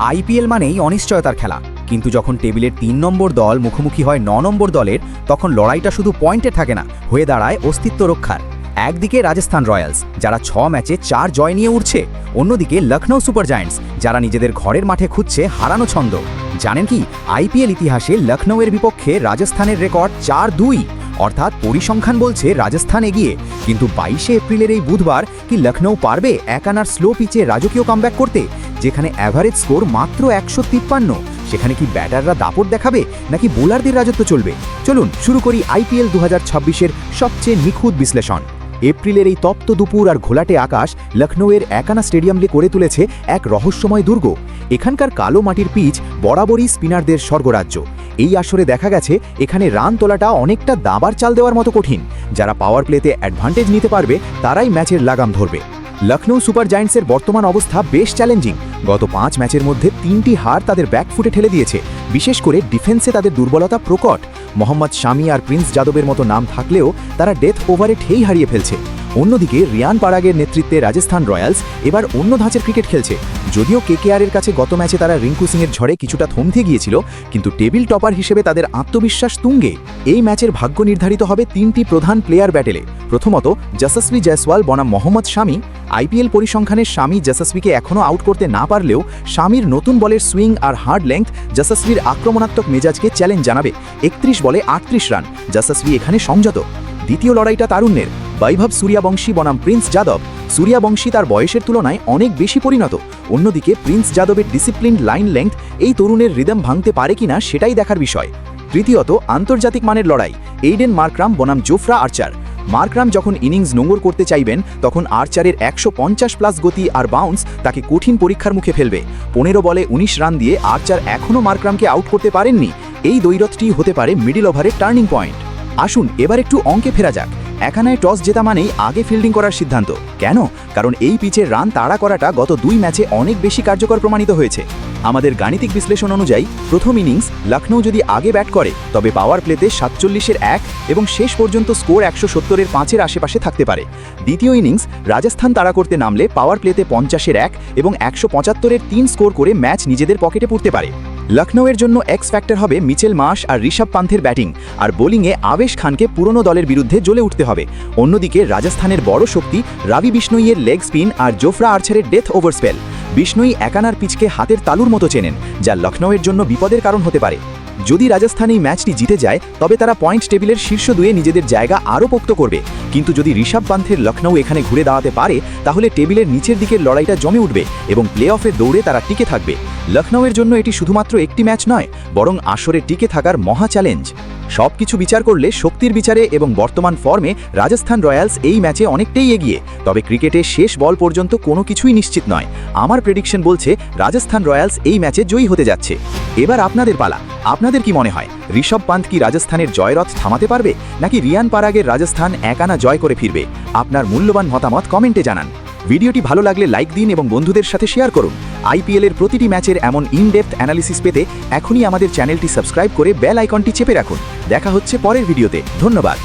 IPL মানেই অনিশ্চয়তার খেলা, কিন্তু যখন টেবিলের ৩ নম্বর দল মুখোমুখি হয় ৯ নম্বর দলের, তখন লড়াইটা শুধু পয়েন্টে থাকে না, হয়ে দাঁড়ায় অস্তিত্ব রক্ষার। একদিকে রাজস্থান রয়্যালস, যারা ৬ ম্যাচে ৪ জয় নিয়ে উঠছে, অন্যদিকে লখনৌ সুপার জায়ান্টস, যারা নিজেদের ঘরের মাঠে খুঁজছে হারানো ছন্দ। জানেন কি, আইপিএল ইতিহাসে লখনৌয়ের বিপক্ষে রাজস্থানের রেকর্ড ৪-২, অর্থাৎ পরিসংখ্যান বলছে রাজস্থান এগিয়ে। কিন্তু ২২শে এপ্রিলের এই বুধবার কি লখনৌ পারবে একানার স্লো পিচে রাজকীয় কামব্যাক করতে, যেখানে অ্যাভারেজ স্কোর মাত্র ১৫৩? সেখানে কি ব্যাটাররা দাপট দেখাবে, নাকি বোলারদের রাজত্ব চলবে? চলুন শুরু করি আইপিএল ২০২৬-এর সবচেয়ে নিখুঁত বিশ্লেষণ। এপ্রিলের এই তপ্ত দুপুর আর ঘোলাটে আকাশ লখনৌয়ের একানা স্টেডিয়ামকে করে তুলেছে এক রহস্যময় দুর্গ। এখানকার কালো মাটির পিচ বরাবরই স্পিনারদের স্বর্গরাজ্য। এই আসরে দেখা গেছে এখানে রান তোলাটা অনেকটা দাবার চাল দেওয়ার মতো কঠিন। যারা পাওয়ার প্লেতে অ্যাডভান্টেজ নিতে পারবে তারাই ম্যাচের লাগাম ধরবে। লখনৌ সুপার জায়ান্টসের বর্তমান অবস্থা বেশ চ্যালেঞ্জিং। গত ৫ ম্যাচের মধ্যে ৩টি হার তাদের ব্যাকফুটে ঠেলে দিয়েছে। বিশেষ করে ডিফেন্সে তাদের দুর্বলতা প্রকট। মোহাম্মদ শামি আর প্রিন্স যাদবের মতো নাম থাকলেও তারা ডেথ ওভারে ঠেই হারিয়ে ফেলছে। অন্যদিকে রিয়ান পারাগের নেতৃত্বে রাজস্থান রয়্যালস এবার অন্য ধাঁচের ক্রিকেট খেলছে। যদিও কেকেআরের কাছে গত ম্যাচে তারা রিঙ্কু সিংয়ের ঝড়ে কিছুটা থমকে গিয়েছিল, কিন্তু টেবিল টপার হিসেবে তাদের আত্মবিশ্বাস তুঙ্গে। এই ম্যাচের ভাগ্য নির্ধারিত হবে ৩টি প্রধান প্লেয়ার ব্যাটেলে। প্রথমত যশস্বী জয়সওয়াল বনাম মোহাম্মদ শামি। আইপিএল পরিসংখ্যানে শামি যশস্বীকে এখনও আউট করতে না পারলেও শামির নতুন বলের সুইং আর হার্ড লেংথ যশস্বীর আক্রমণাত্মক মেজাজকে চ্যালেঞ্জ জানাবে। ৩১ বলে ৩৮ রান, যশস্বী এখানে সংযত। দ্বিতীয় লড়াইটা তারুণ্যের, বৈভব সূর্যবংশী বনাম প্রিন্স যাদব। সূর্যবংশী তার বয়সের তুলনায় অনেক বেশি পরিণত। অন্যদিকে প্রিন্স যাদবের ডিসিপ্লিন লাইন লেংথ এই তরুণের রিদম ভাঙতে পারে কিনা সেটাই দেখার বিষয়। তৃতীয়ত আন্তর্জাতিক মানের লড়াই, এইডেন মার্করাম বনাম জোফরা আর্চার। মার্করাম যখন ইনিংস নোংর করতে চাইবেন, তখন আর্চারের ১৫০+ গতি আর বাউন্স তাকে কঠিন পরীক্ষার মুখে ফেলবে। ১৫ বলে ১৯ রান দিয়ে আর্চার এখনও মার্করামকে আউট করতে পারেননি। এই দ্বৈরথটি হতে পারে মিডল ওভারের টার্নিং পয়েন্ট। আসুন এবার একটু অঙ্কে ফেরা যাক। এখানে টস জেতা মানেই আগে ফিল্ডিং করার সিদ্ধান্ত। কেন? কারণ এই পিচের রান তাড়া করাটা গত ২ ম্যাচে অনেক বেশি কার্যকর প্রমাণিত হয়েছে। আমাদের গাণিতিক বিশ্লেষণ অনুযায়ী প্রথম ইনিংস লখনৌ যদি আগে ব্যাট করে, তবে পাওয়ার প্লেতে ৪৭-এর ১ এবং শেষ পর্যন্ত স্কোর ১৭০-এর ৫-এর আশেপাশে থাকতে পারে। দ্বিতীয় ইনিংস রাজস্থান তাড়া করতে নামলে পাওয়ার প্লেতে ৫০-এর ১ এবং ১৭৫-এর ৩ স্কোর করে ম্যাচ নিজেদের পকেটে পুরতে পারে। লখনৌয়ের জন্য এক্স ফ্যাক্টর হবে মিচেল মার্শ আর ঋষভ পান্থের ব্যাটিং, আর বোলিংয়ে আবেশ খানকে পুরনো দলের বিরুদ্ধে জ্বলে উঠতে হবে। অন্যদিকে রাজস্থানের বড় শক্তি রাবি বিষ্ণইয়ের লেগ স্পিন আর জোফরা আর্চারের ডেথ ওভার স্পেল। বিষ্ণই একানার পিচকে হাতের তালুর মতো চেনেন, যা লখনৌয়ের জন্য বিপদের কারণ হতে পারে। যদি রাজস্থান এই ম্যাচটি জিতে যায়, তবে তারা পয়েন্ট টেবিলের শীর্ষ ২-এ নিজেদের জায়গা আরও পোক্ত করবে। কিন্তু যদি ঋষভ পান্থের লখনৌ এখানে ঘুরে দাঁড়াতে পারে, তাহলে টেবিলের নিচের দিকের লড়াইটা জমে উঠবে এবং প্লে অফের দৌড়ে তারা টিকে থাকবে। লখনৌয়ের জন্য এটি শুধুমাত্র একটি ম্যাচ নয়, বরং আসরে টিকে থাকার মহা চ্যালেঞ্জ। সবকিছু বিচার করলে শক্তির বিচারে এবং বর্তমান ফর্মে রাজস্থান রয়্যালস এই ম্যাচে অনেকটাই এগিয়ে। তবে ক্রিকেটে শেষ বল পর্যন্ত কোনো কিছুই নিশ্চিত নয়। আমার প্রেডিকশন বলছে রাজস্থান রয়্যালস এই ম্যাচে জয়ী হতে যাচ্ছে। এবার আপনাদের পালা। আপনাদের কি মনে হয়, ঋষভ পান্থ কি রাজস্থানের জয়রথ থামাতে পারবে, নাকি রিয়ান পারাগের রাজস্থান একানা জয় করে ফিরবে? আপনার মূল্যবান মতামত কমেন্টে জানান। ভিডিওটি ভালো লাগলে লাইক দিন এবং বন্ধুদের সাথে শেয়ার করুন। আইপিএলের প্রতিটি ম্যাচের এমন ইনডেপথ অ্যানালিসিস পেতে এখনই আমাদের চ্যানেলটি সাবস্ক্রাইব করে বেল আইকনটি চেপে রাখুন। দেখা হচ্ছে পরের ভিডিওতে। ধন্যবাদ।